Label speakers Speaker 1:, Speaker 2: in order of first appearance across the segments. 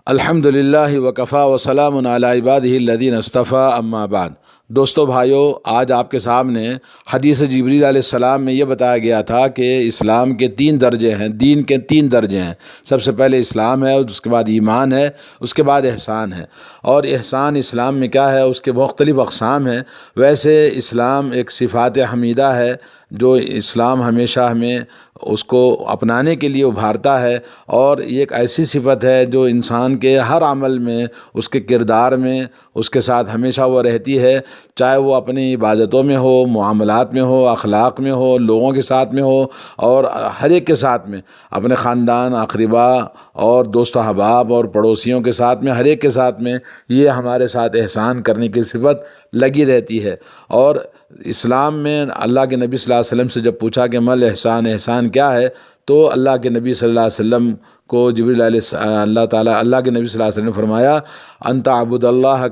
Speaker 1: الحمدللہ وکفا وسلام علی عبادہ الذین اصطفیٰ اما بعد۔ دوستو بھائیو، آج آپ کے سامنے حدیث جبریل علیہ السلام میں یہ بتایا گیا تھا کہ اسلام کے 3 درجے ہیں، دین کے 3 درجے ہیں۔ سب سے پہلے اسلام ہے، اس کے بعد ایمان ہے، اس کے بعد احسان ہے۔ اور احسان اسلام میں کیا ہے، اس کے مختلف اقسام ہیں۔ ویسے اسلام ایک صفات حمیدہ ہے جو اسلام ہمیشہ ہمیں اس کو اپنانے کے لیے ابھارتا ہے، اور یہ ایک ایسی صفت ہے جو انسان کے ہر عمل میں، اس کے کردار میں، اس کے ساتھ ہمیشہ وہ رہتی ہے، چاہے وہ اپنی عبادتوں میں ہو، معاملات میں ہو، اخلاق میں ہو، لوگوں کے ساتھ میں ہو، اور ہر ایک کے ساتھ میں، اپنے خاندان، اقربا اور دوست و احباب اور پڑوسیوں کے ساتھ میں، ہر ایک کے ساتھ میں یہ ہمارے ساتھ احسان کرنے کی صفت لگی رہتی ہے۔ اور اسلام میں اللہ کے نبی صلی اللہ علیہ وسلم سے جب پوچھا کہ مل احسان، احسان کیا ہے، تو اللہ کے نبی صلی اللہ علیہ وسلم کو جبریل علیہ اللہ تعالیٰ اللہ کے نبی صلی اللہ علیہ وسلم نے فرمایا ان تعبد اللہ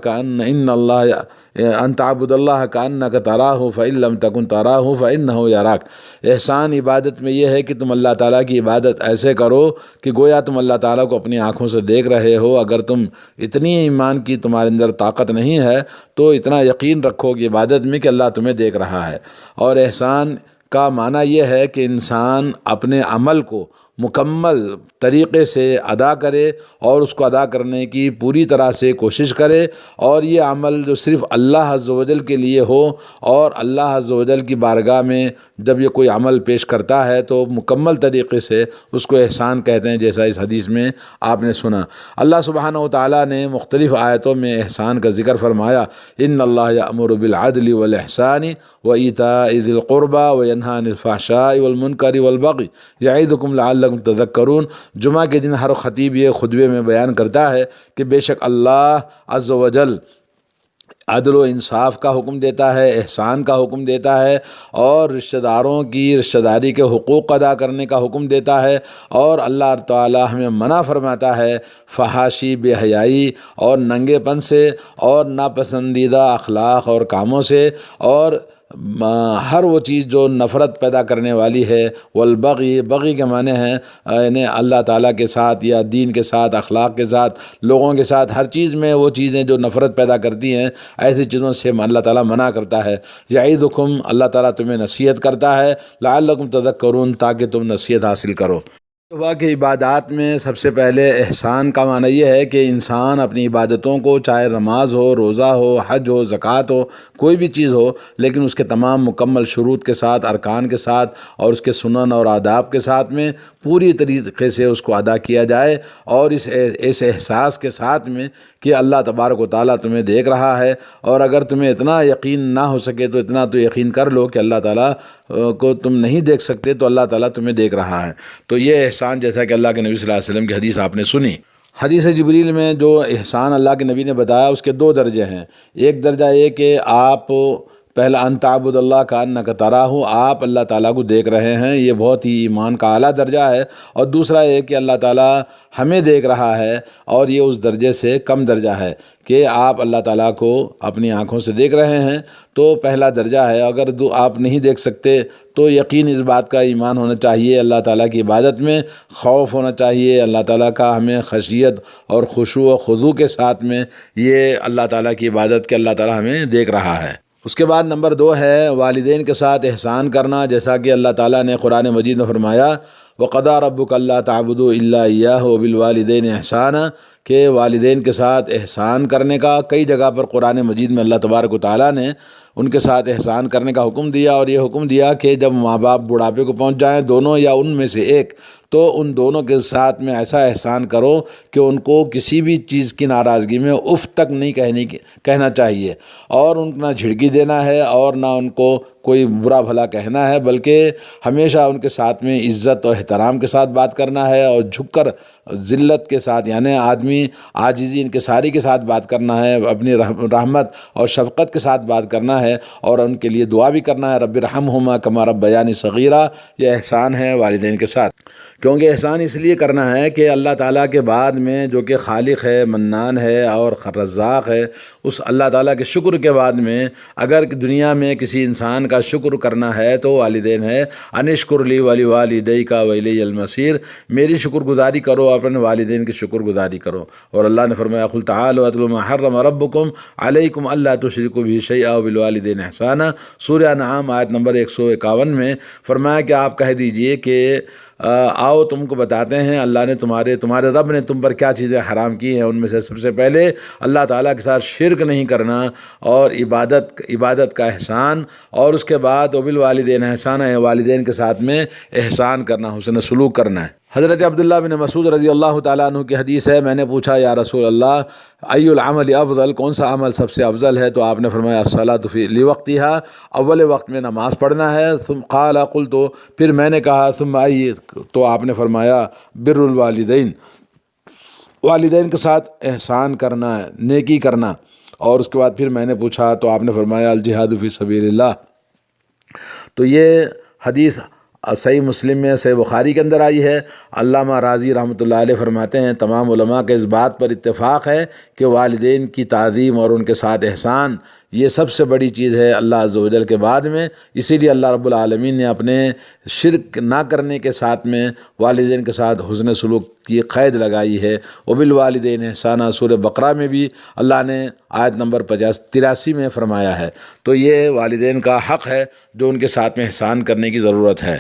Speaker 1: کأنک تراہ فإن لم تکن تراہ فإنہ یراک۔ احسان عبادت میں یہ ہے کہ تم اللہ تعالیٰ کی عبادت ایسے کرو کہ گویا تم اللہ تعالیٰ کو اپنی آنکھوں سے دیکھ رہے ہو۔ اگر تم اتنی ایمان کی تمہارے اندر طاقت نہیں ہے تو اتنا یقین رکھو کہ عبادت میں کہ اللہ تمہیں دیکھ رہا ہے۔ اور احسان کا معنی یہ ہے کہ انسان اپنے عمل کو مکمل طریقے سے ادا کرے اور اس کو ادا کرنے کی پوری طرح سے کوشش کرے، اور یہ عمل جو صرف اللہ عز و جل کے لیے ہو، اور اللہ عز و جل کی بارگاہ میں جب یہ کوئی عمل پیش کرتا ہے تو مکمل طریقے سے اس کو احسان کہتے ہیں، جیسا اس حدیث میں آپ نے سنا۔ اللہ سبحانہ و تعالیٰ نے مختلف آیتوں میں احسان کا ذکر فرمایا، ان اللہ یأمر بالعدل والاحسان وایتاء ذی القربى وینہی عن الفحشاء والمنکر والبغی یعظکم لعلکم تذکرون۔ جمعہ کے دن ہر خطیب یہ خطبے میں بیان کرتا ہے کہ بے شک اللہ عز و جل عدل و انصاف کا حکم دیتا ہے، احسان کا حکم دیتا ہے، اور رشتہ داروں کی رشتہ داری کے حقوق ادا کرنے کا حکم دیتا ہے، اور اللہ تعالیٰ ہمیں منع فرماتا ہے فحاشی، بے حیائی اور ننگے پن سے، اور ناپسندیدہ اخلاق اور کاموں سے، اور ہر وہ چیز جو نفرت پیدا کرنے والی ہے۔ والبغی، بغی کے معنی ہیں یعنی اللہ تعالیٰ کے ساتھ یا دین کے ساتھ، اخلاق کے ساتھ، لوگوں کے ساتھ، ہر چیز میں وہ چیزیں جو نفرت پیدا کرتی ہیں، ایسی چیزوں سے اللہ تعالیٰ منع کرتا ہے۔ یعظکم، اللہ تعالیٰ تمہیں نصیحت کرتا ہے، لعلکم تذکرون، تاکہ تم نصیحت حاصل کرو۔ صبح کی عبادات میں سب سے پہلے احسان کا معنی یہ ہے کہ انسان اپنی عبادتوں کو، چاہے نماز ہو، روزہ ہو، حج ہو، زکوٰۃ ہو، کوئی بھی چیز ہو، لیکن اس کے تمام مکمل شروط کے ساتھ، ارکان کے ساتھ، اور اس کے سنن اور آداب کے ساتھ میں پوری طریقے سے اس کو ادا کیا جائے، اور اس احساس کے ساتھ میں کہ اللہ تبارک و تعالیٰ تمہیں دیکھ رہا ہے۔ اور اگر تمہیں اتنا یقین نہ ہو سکے تو اتنا تو یقین کر لو کہ اللہ تعالیٰ کو تم نہیں دیکھ سکتے تو اللہ تعالیٰ تمہیں دیکھ رہا ہے۔ تو یہ احسان، جیسا کہ اللہ کے نبی صلی اللہ علیہ وسلم کی حدیث آپ نے سنی، حدیث جبریل میں جو احسان اللہ کے نبی نے بتایا اس کے 2 درجے ہیں۔ ایک درجہ یہ کہ آپ پہلا ان تعبد اللہ کأنک تراہ، آپ اللہ تعالیٰ کو دیکھ رہے ہیں، یہ بہت ہی ایمان کا اعلیٰ درجہ ہے۔ اور دوسرا یہ کہ اللہ تعالیٰ ہمیں دیکھ رہا ہے، اور یہ اس درجے سے کم درجہ ہے کہ آپ اللہ تعالیٰ کو اپنی آنکھوں سے دیکھ رہے ہیں، تو پہلا درجہ ہے۔ اگر آپ نہیں دیکھ سکتے تو یقین اس بات کا ایمان ہونا چاہیے، اللہ تعالیٰ کی عبادت میں خوف ہونا چاہیے، اللہ تعالیٰ کا ہمیں خشیت اور خشوع و خضوع کے ساتھ میں یہ اللہ تعالیٰ کی عبادت کہ اللہ تعالیٰ ہمیں دیکھ رہا ہے۔ اس کے بعد نمبر 2 ہے والدین کے ساتھ احسان کرنا، جیسا کہ اللہ تعالیٰ نے قرآن مجید میں فرمایا وَقَضَىٰ رَبُّكَ أَلَّا تَعْبُدُوا إِلَّا إِيَّاهُ وَبِالْوَالِدَيْنِ إِحْسَانًا، کہ والدین کے ساتھ احسان کرنے کا کئی جگہ پر قرآن مجید میں اللہ تبارک و تعالیٰ نے ان کے ساتھ احسان کرنے کا حکم دیا، اور یہ حکم دیا کہ جب ماں باپ بڑھاپے کو پہنچ جائیں، دونوں یا ان میں سے ایک، تو ان دونوں کے ساتھ میں ایسا احسان کرو کہ ان کو کسی بھی چیز کی ناراضگی میں اف تک نہیں کہنا چاہیے، اور ان کو نہ جھڑکی دینا ہے اور نہ ان کو کوئی برا بھلا کہنا ہے، بلکہ ہمیشہ ان کے ساتھ میں عزت اور احترام کے ساتھ بات کرنا ہے، اور جھک کر ذلت کے ساتھ یعنی آدمی عاجزی انکساری کے ساتھ بات کرنا ہے، اپنی رحمت اور شفقت کے ساتھ بات کرنا ہے۔ ہے اور ان کے لیے دعا بھی کرنا ہے، رب ارحمہما کما ربیانی صغیرہ، یہ احسان ہے والدین کے ساتھ۔ کیونکہ احسان اس لیے کرنا ہے کہ اللہ تعالیٰ کے بعد میں جو کہ خالق ہے، منان ہے اور رزاق ہے، اس اللہ تعالیٰ کے شکر کے بعد میں اگر دنیا میں کسی انسان کا شکر کرنا ہے تو والدین ہے، انشکر لی ولی والدیک والی المصیر، میری شکر گزاری کرو، اپنے والدین کی شکر گزاری کرو۔ اور اللہ نے فرمایا قل تعالوا اتل ما حرم ربکم علیکم الا تشرکوا به شیئا وبالوالدین احسانا، سورہ انعام آیت نمبر 151 میں فرمایا کہ آپ کہہ دیجئے کہ آؤ تم کو بتاتے ہیں اللہ نے تمہارے رب نے تم پر کیا چیزیں حرام کی ہیں، ان میں سے سب سے پہلے اللہ تعالیٰ کے ساتھ شرک نہیں کرنا اور عبادت کا احسان، اور اس کے بعد وبالوالدین احسانہ، والدین کے ساتھ میں احسان کرنا، حسن سلوک کرنا ہے۔ حضرت عبداللہ بن مسعود رضی اللہ تعالیٰ عنہ کی حدیث ہے، میں نے پوچھا یا رسول اللہ ای العمل افضل، کون سا عمل سب سے افضل ہے؟ تو آپ نے فرمایا الصلاۃ فی لوقتہا، اول وقت میں نماز پڑھنا ہے۔ ثم قال قلت، پھر میں نے کہا ثم ای، تو آپ نے فرمایا بر الوالدین، والدین کے ساتھ احسان کرنا ہے، نیکی کرنا۔ اور اس کے بعد پھر میں نے پوچھا تو آپ نے فرمایا الجہاد فی سبیل اللہ۔ تو یہ حدیث صحیح مسلم میں، صحیح بخاری کے اندر آئی ہے۔ علامہ راضی رحمۃ اللہ علیہ فرماتے ہیں تمام علماء کے اس بات پر اتفاق ہے کہ والدین کی تعظیم اور ان کے ساتھ احسان یہ سب سے بڑی چیز ہے اللہ عز و جل کے بعد میں، اسی لیے اللہ رب العالمین نے اپنے شرک نہ کرنے کے ساتھ میں والدین کے ساتھ حسن سلوک کی قید لگائی ہے۔ وبالوالدین احسانہ، سورہ بقرہ میں بھی اللہ نے آیت نمبر 83 میں فرمایا ہے۔ تو یہ والدین کا حق ہے جو ان کے ساتھ میں احسان کرنے کی ضرورت ہے۔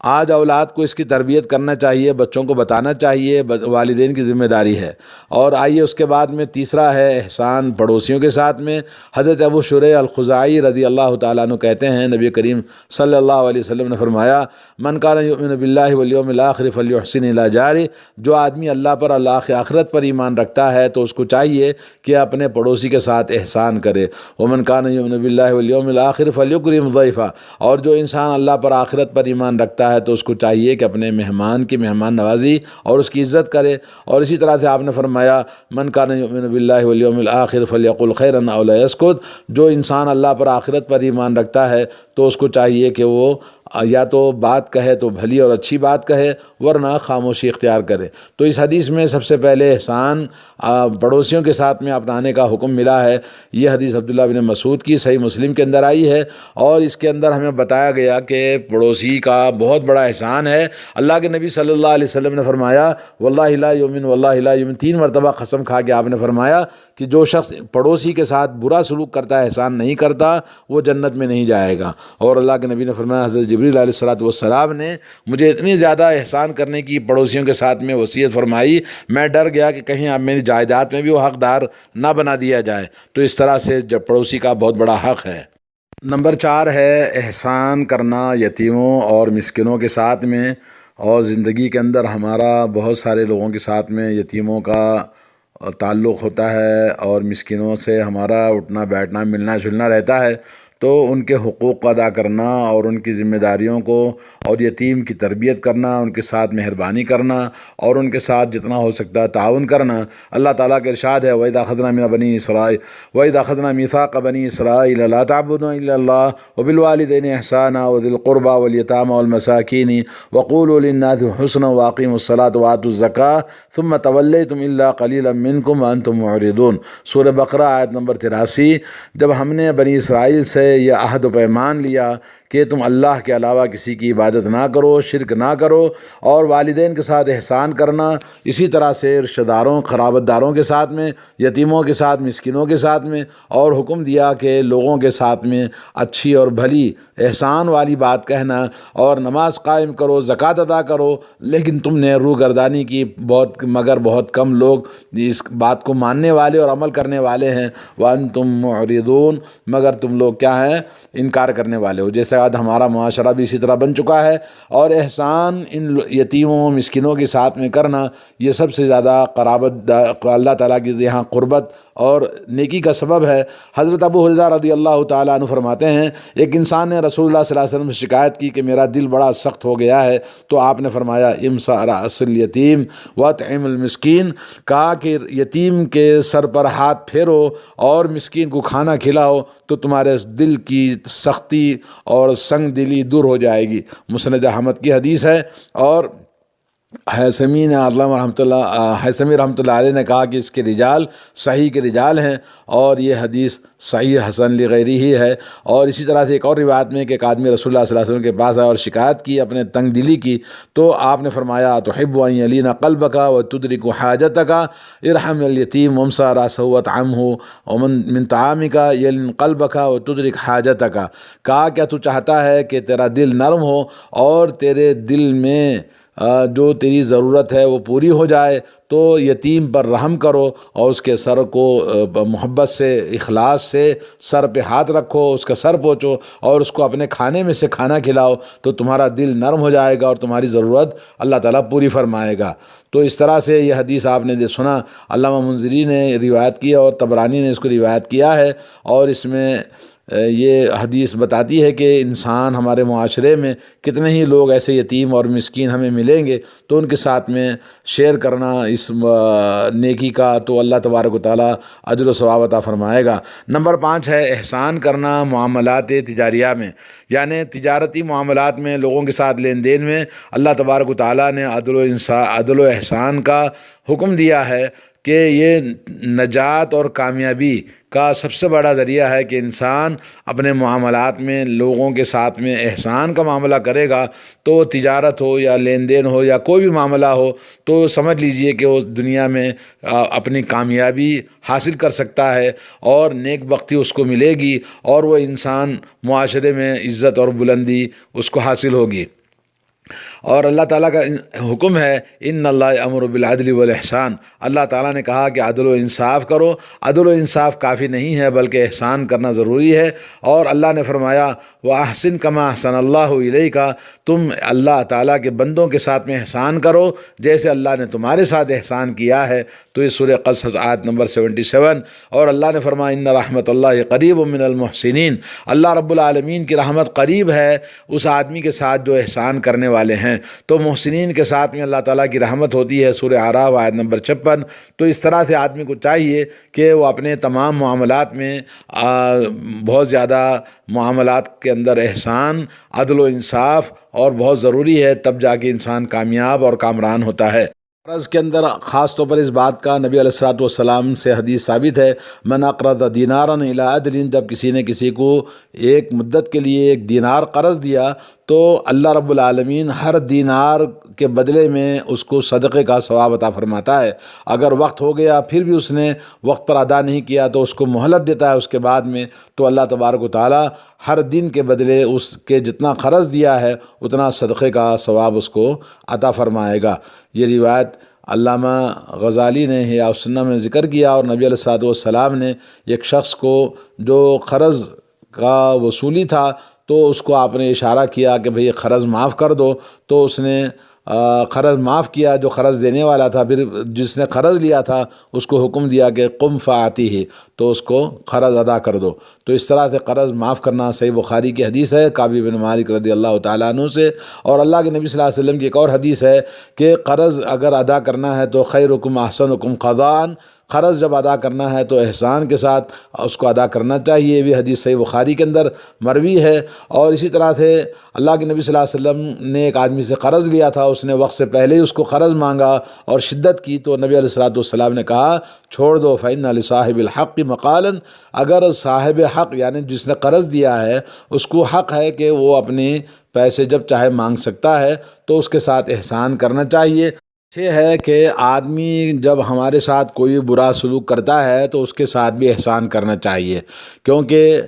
Speaker 1: آج اولاد کو اس کی تربیت کرنا چاہیے، بچوں کو بتانا چاہیے، والدین کی ذمہ داری ہے۔ اور آئیے اس کے بعد میں تیسرا ہے احسان پڑوسیوں کے ساتھ میں۔ حضرت ابو شریح الخزاعی رضی اللہ تعالیٰ عنہ کہتے ہیں نبی کریم صلی اللہ علیہ وسلم نے فرمایا من کان یؤمن باللہ والیوم الآخر فلیحسن الی جارہ، جو آدمی اللہ پر، آخرت پر ایمان رکھتا ہے تو اس کو چاہیے کہ اپنے پڑوسی کے ساتھ احسان کرے۔ ومن کان یؤمن باللہ والیوم الآخر فلیکرم ضیفہ، اور جو انسان اللہ پر، آخرت پر ایمان رکھتا ہے تو اس کو چاہیے کہ اپنے مہمان کی مہمان نوازی اور اس کی عزت کرے۔ اور اسی طرح سے آپ نے فرمایا من کان یؤمن باللہ والیوم الآخر فلیقل خیرا او لیسکت، جو انسان اللہ پر، آخرت پر ایمان رکھتا ہے تو اس کو چاہیے کہ وہ یا تو بات کہے تو بھلی اور اچھی بات کہے، ورنہ خاموشی اختیار کرے۔ تو اس حدیث میں سب سے پہلے احسان پڑوسیوں کے ساتھ میں اپنانے کا حکم ملا ہے۔ یہ حدیث عبداللہ بن مسعود کی صحیح مسلم کے اندر آئی ہے، اور اس کے اندر ہمیں بتایا گیا کہ پڑوسی کا بہت بڑا احسان ہے۔ اللہ کے نبی صلی اللہ علیہ وسلم نے فرمایا واللہ لا یؤمن واللہ لا یؤمن، 3 مرتبہ قسم کھا کے آپ نے فرمایا کہ جو شخص پڑوسی کے ساتھ برا سلوک کرتا ہے، احسان نہیں کرتا، وہ جنت میں نہیں جائے گا۔ اور اللہ کے نبی نے فرمایا، حضرت جبریل علیہ الصلوۃ والسلام نے مجھے اتنی زیادہ احسان کرنے کی پڑوسیوں کے ساتھ میں وصیت فرمائی، میں ڈر گیا کہ کہیں اب میری جائیداد میں بھی وہ حقدار نہ بنا دیا جائے۔ تو اس طرح سے جب پڑوسی کا بہت بڑا حق ہے۔ نمبر 4 ہے احسان کرنا یتیموں اور مسکینوں کے ساتھ میں۔ اور زندگی کے اندر ہمارا بہت سارے لوگوں کے ساتھ میں یتیموں کا تعلق ہوتا ہے، اور مسکینوں سے ہمارا اٹھنا بیٹھنا ملنا جلنا رہتا ہے۔ تو ان کے حقوق کو ادا کرنا اور ان کی ذمہ داریوں کو، اور یتیم کی تربیت کرنا، ان کے ساتھ مہربانی کرنا اور ان کے ساتھ جتنا ہو سکتا ہے تعاون کرنا۔ اللہ تعالیٰ کے ارشاد ہے وَإِذَا أَخَذْنَا مِنَ بَنِي إِسْرَائِيلَ وَإِذَا أَخَذْنَا مِيثَاقَ بَنِي إِسْرَائِيلَ لَا تَعْبُدُونَ إِلَّا اللَّهَ وَبِالْوَالِدَيْنِ إِحْسَانًا وَذِي الْقُرْبَى وَالْيَتَامَى وَالْمَسَاكِينِ وَقُولُوا لِلنَّاسِ حُسْنًا وَأَقِيمُوا الصَّلَاةَ وَآتُوا الزَّكَاةَ ثُمَّ تَوَلَّيْتُمْ إِلَّا قَلِيلًا مِّنكُمْ وَأَنتُم مُّعْرِضُونَ، سورہ بقرہ آیت نمبر 83۔ جب ہم نے بنی اسرائیل سے یہ عہد و پیمان لیا کہ تم اللہ کے علاوہ کسی کی عبادت نہ کرو، شرک نہ کرو، اور والدین کے ساتھ احسان کرنا، اسی طرح سے رشتہ داروں قرابت داروں کے ساتھ میں، یتیموں کے ساتھ، مسکینوں کے ساتھ میں، اور حکم دیا کہ لوگوں کے ساتھ میں اچھی اور بھلی احسان والی بات کہنا، اور نماز قائم کرو، زکوٰۃ ادا کرو۔ لیکن تم نے روگردانی کی، مگر بہت کم لوگ اس بات کو ماننے والے اور عمل کرنے والے ہیں۔ وَأَنْتُمْ مُعْرِضُونَ، مگر تم لوگ کیا ہیں؟ انکار کرنے والے ہو۔ جیسا شاید ہمارا معاشرہ بھی اسی طرح بن چکا ہے۔ اور احسان ان یتیموں مسکینوں کے ساتھ میں کرنا یہ سب سے زیادہ قرابت اللہ تعالیٰ کی یہاں قربت اور نیکی کا سبب ہے۔ حضرت ابو ہریرہ رضی اللہ تعالیٰ عنہ فرماتے ہیں ایک انسان نے رسول اللہ صلی اللہ علیہ وسلم سے شکایت کی کہ میرا دل بڑا سخت ہو گیا ہے، تو آپ نے فرمایا امسح رأس الیتیم واطعم المسکین، کہا کہ یتیم کے سر پر ہاتھ پھیرو اور مسکین کو کھانا کھلاؤ تو تمہارے دل کی سختی اور سنگ دلی دور ہو جائے گی۔ مسند احمد کی حدیث ہے۔ اور حیثمی رحمۃ اللہ علیہ نے کہا کہ اس کے رجال صحیح کے رجال ہیں، اور یہ حدیث صحیح حسن لغیری ہی ہے۔ اور اسی طرح سے ایک اور روایت میں کہ ایک آدمی رسول اللہ صلی اللہ علیہ وسلم کے پاس آیا اور شکایت کی اپنے تنگ دلی کی، تو آپ نے فرمایا تحب ان یلین قلبک وتدرک حاجتک ارحم الیتیم وامسح رأسہ واطعمہ ومن من طعامک یلین قلبک وتدرک حاجتک، کہا کیا تو چاہتا ہے کہ تیرا دل نرم ہو اور تیرے دل میں جو تیری ضرورت ہے وہ پوری ہو جائے، تو یتیم پر رحم کرو اور اس کے سر کو محبت سے اخلاص سے سر پہ ہاتھ رکھو، اس کا سر پوچھو اور اس کو اپنے کھانے میں سے کھانا کھلاؤ، تو تمہارا دل نرم ہو جائے گا اور تمہاری ضرورت اللہ تعالیٰ پوری فرمائے گا۔ تو اس طرح سے یہ حدیث آپ نے سنا، علامہ منذری نے روایت کی اور طبرانی نے اس کو روایت کیا ہے، اور اس میں یہ حدیث بتاتی ہے کہ انسان ہمارے معاشرے میں کتنے ہی لوگ ایسے یتیم اور مسکین ہمیں ملیں گے، تو ان کے ساتھ میں شیئر کرنا اس نیکی کا تو اللہ تبارک و تعالیٰ اجر و ثواب عطا فرمائے گا۔ نمبر 5 ہے احسان کرنا معاملات تجاریہ میں، یعنی تجارتی معاملات میں لوگوں کے ساتھ لین دین میں اللہ تبارک و تعالیٰ نے عدل و احسان کا حکم دیا ہے کہ یہ نجات اور کامیابی کا سب سے بڑا ذریعہ ہے کہ انسان اپنے معاملات میں لوگوں کے ساتھ میں احسان کا معاملہ کرے گا، تو تجارت ہو یا لین دین ہو یا کوئی بھی معاملہ ہو، تو سمجھ لیجئے کہ وہ دنیا میں اپنی کامیابی حاصل کر سکتا ہے اور نیک بختی اس کو ملے گی، اور وہ انسان معاشرے میں عزت اور بلندی اس کو حاصل ہوگی۔ اور اللہ تعالیٰ کا حکم ہے ان اللہ امر بالعدل والاحسان، اللہ تعالیٰ نے کہا کہ عدل و انصاف کرو۔ عدل و انصاف کافی نہیں ہے بلکہ احسان کرنا ضروری ہے، اور اللہ نے فرمایا وَأَحْسِن كَمَا أَحْسَنَ اللَّهُ إِلَيْكَ، تم اللہ تعالیٰ کے بندوں کے ساتھ میں احسان کرو جیسے اللہ نے تمہارے ساتھ احسان کیا ہے۔ تو یہ سورہ قصص آیت نمبر 77۔ اور اللہ نے فرمایا ان رحمت اللہ قریب من المحسنین، اللہ رب العالمین کی رحمت قریب ہے اس آدمی کے ساتھ جو احسان کرنے والے ہیں۔ تو محسنین کے ساتھ میں اللہ تعالیٰ کی رحمت ہوتی ہے، سورہ اعراف آیت نمبر 56۔ تو اس طرح سے آدمی کو چاہیے کہ وہ اپنے تمام معاملات میں بہت زیادہ معاملات کے اندر احسان، عدل و انصاف اور بہت ضروری ہے، تب جا کے انسان کامیاب اور کامران ہوتا ہے۔ قرض کے اندر خاص طور پر اس بات کا نبی علیہ الصلوۃ والسلام سے حدیث ثابت ہے من اقرض دینارا الی عدل، جب کسی نے کسی کو ایک مدت کے لیے ایک دینار قرض دیا تو اللہ رب العالمین ہر دینار کے بدلے میں اس کو صدقے کا ثواب عطا فرماتا ہے۔ اگر وقت ہو گیا پھر بھی اس نے وقت پر ادا نہیں کیا تو اس کو مہلت دیتا ہے اس کے بعد میں، تو اللہ تبارک و تعالیٰ ہر دن کے بدلے اس کے جتنا قرض دیا ہے اتنا صدقے کا ثواب اس کو عطا فرمائے گا۔ یہ روایت علامہ غزالی نے احیاء السنہ میں ذکر کیا، اور نبی علیہ الصلوۃ والسلام نے ایک شخص کو جو قرض کا وصولی تھا تو اس کو آپ نے اشارہ کیا کہ بھئی قرض معاف کر دو، تو اس نے قرض معاف کیا جو قرض دینے والا تھا، پھر جس نے قرض لیا تھا اس کو حکم دیا کہ قم فاعطیہ، تو اس کو قرض ادا کر دو۔ تو اس طرح سے قرض معاف کرنا صحیح بخاری کی حدیث ہے کعب بن مالک رضی اللہ تعالیٰ عنہ سے۔ اور اللہ کے نبی صلی اللہ علیہ وسلم کی ایک اور حدیث ہے کہ قرض اگر ادا کرنا ہے تو خیرکم احسنکم قضاء، قرض جب ادا کرنا ہے تو احسان کے ساتھ اس کو ادا کرنا چاہیے۔ یہ بھی حدیث صحیح بخاری کے اندر مروی ہے۔ اور اسی طرح سے اللہ کے نبی صلی اللہ علیہ وسلم نے ایک آدمی سے قرض لیا تھا، اس نے وقت سے پہلے ہی اس کو قرض مانگا اور شدت کی، تو نبی علیہ الصلوۃ والسلام نے کہا چھوڑ دو فإن لصاحب الحق مقالا، اگر صاحب حق یعنی جس نے قرض دیا ہے اس کو حق ہے کہ وہ اپنے پیسے جب چاہے مانگ سکتا ہے، تو اس کے ساتھ احسان کرنا چاہیے۔ یہ ہے کہ آدمی جب ہمارے ساتھ کوئی برا سلوک کرتا ہے تو اس کے ساتھ بھی احسان کرنا چاہیے، کیونکہ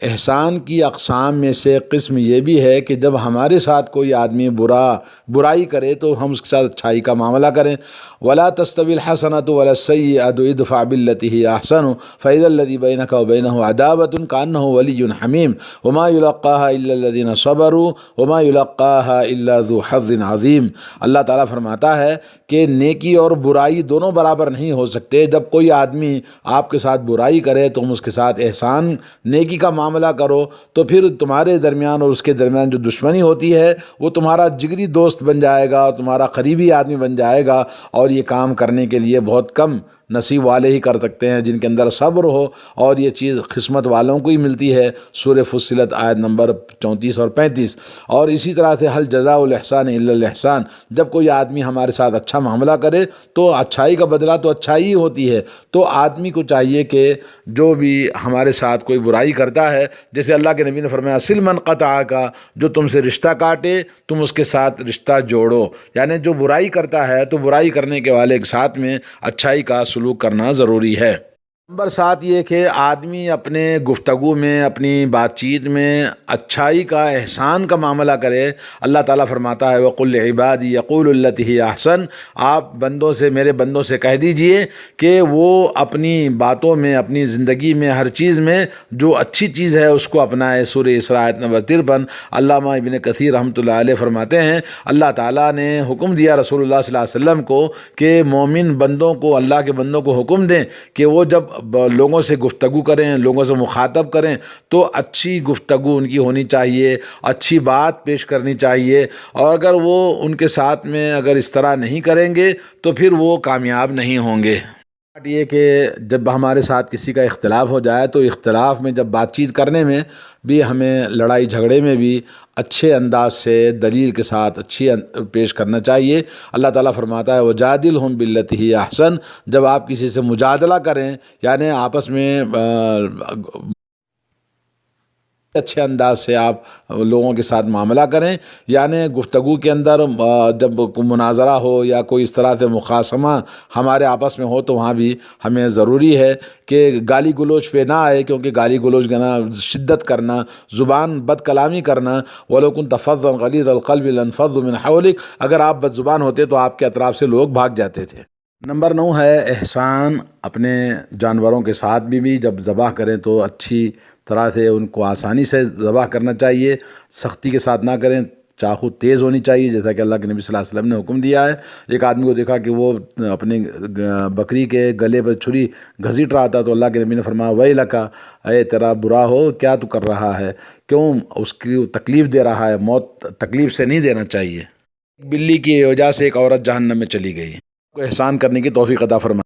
Speaker 1: احسان کی اقسام میں سے قسم یہ بھی ہے کہ جب ہمارے ساتھ کوئی آدمی برائی کرے تو ہم اس کے ساتھ اچھائی کا معاملہ کریں۔ ولا تستوی الحسنۃ ولا السیئۃ ادفع بالتی ہی احسن فاذا الذی بینک وبینہ عداوۃ کانہ ولی حمیم وما یلقاها الا الذین صبروا وما یلقاها الا ذو حظ عظیم۔ اللہ تعالیٰ فرماتا ہے کہ نیکی اور برائی دونوں برابر نہیں ہو سکتے۔ جب کوئی آدمی آپ کے ساتھ برائی کرے تو تم اس کے ساتھ احسان نیکی کا معاملہ کرو، تو پھر تمہارے درمیان اور اس کے درمیان جو دشمنی ہوتی ہے وہ تمہارا جگری دوست بن جائے گا، تمہارا قریبی آدمی بن جائے گا، اور یہ کام کرنے کے لیے بہت کم نصیب والے ہی کر سکتے ہیں، جن کے اندر صبر ہو، اور یہ چیز قسمت والوں کو ہی ملتی ہے۔ سورہ فصلت آیت نمبر 34 اور 35۔ اور اسی طرح سے حل جزاء الاحسان الا الاحسان، جب کوئی آدمی ہمارے ساتھ اچھا معاملہ کرے تو اچھائی کا بدلہ تو اچھائی ہی ہوتی ہے۔ تو آدمی کو چاہیے کہ جو بھی ہمارے ساتھ کوئی برائی کرتا ہے، جیسے اللہ کے نبی نے فرمایا سل من قطعک، جو تم سے رشتہ کاٹے تم اس کے ساتھ رشتہ جوڑو، یعنی جو برائی کرتا ہے تو برائی کرنے کے والے کے ساتھ میں اچھائی کا سلوک کرنا ضروری ہے۔ نمبر 7 یہ کہ آدمی اپنے گفتگو میں، اپنی بات چیت میں اچھائی کا، احسان کا معاملہ کرے۔ اللہ تعالیٰ فرماتا ہے وَقُلْ لِعِبَادِي يَقُولُوا الَّتِي هِيَ أَحْسَنُ، آپ میرے بندوں سے کہہ دیجئے کہ وہ اپنی باتوں میں، اپنی زندگی میں، ہر چیز میں جو اچھی چیز ہے اس کو اپنائے۔ سورہ اسراء آیت نمبر 53۔ علامہ ابن کثیر رحمۃ اللہ علیہ فرماتے ہیں اللہ تعالیٰ نے حکم دیا رسول اللہ صلی اللہ علیہ وسلم کو کہ مومن بندوں کو، اللہ کے بندوں کو حکم دیں کہ وہ جب لوگوں سے گفتگو کریں، لوگوں سے مخاطب کریں تو اچھی گفتگو ان کی ہونی چاہیے، اچھی بات پیش کرنی چاہیے، اور اگر وہ ان کے ساتھ میں اگر اس طرح نہیں کریں گے تو پھر وہ کامیاب نہیں ہوں گے۔ یہ کہ جب ہمارے ساتھ کسی کا اختلاف ہو جائے تو اختلاف میں جب بات چیت کرنے میں بھی ہمیں، لڑائی جھگڑے میں بھی اچھے انداز سے دلیل کے ساتھ اچھی پیش کرنا چاہیے۔ اللہ تعالیٰ فرماتا ہے وَجَادِلْهُمْ بِالَّتِي هِيَ أَحْسَنُ، جب آپ کسی سے مجادلہ کریں، یعنی آپس میں اچھے انداز سے آپ لوگوں کے ساتھ معاملہ کریں، یعنی گفتگو کے اندر جب کوئی مناظرہ ہو یا کوئی اس طرح سے مخاصمہ ہمارے آپس میں ہو تو وہاں بھی ہمیں ضروری ہے کہ گالی گلوچ پہ نہ آئے، کیونکہ گالی گلوچ کرنا، شدت کرنا، زبان بد کلامی کرنا، وَلَوْ كُنْتَ فَظًّا غَلِيظَ الْقَلْبِ لَانفَضُّوا مِنْ حَوْلِكَ، اگر آپ بد زبان ہوتے تو آپ کے اطراف سے لوگ بھاگ جاتے تھے۔ نمبر 9 ہے احسان اپنے جانوروں کے ساتھ بھی جب ذبح کریں تو اچھی طرح سے ان کو آسانی سے ذبح کرنا چاہیے، سختی کے ساتھ نہ کریں، چاقو تیز ہونی چاہیے، جیسا کہ اللہ کے نبی صلی اللہ علیہ وسلم نے حکم دیا ہے۔ ایک آدمی کو دیکھا کہ وہ اپنے بکری کے گلے پر چھری گھسیٹ رہا تھا تو اللہ کے نبی نے فرمایا ویلک، اے تیرا برا ہو، کیا تو کر رہا ہے، کیوں اس کی تکلیف دے رہا ہے، موت تکلیف سے نہیں دینا چاہیے۔ بلی کی وجہ سے ایک عورت جہنم میں چلی گئی۔ کو احسان کرنے کی توفیق عطا فرمائے۔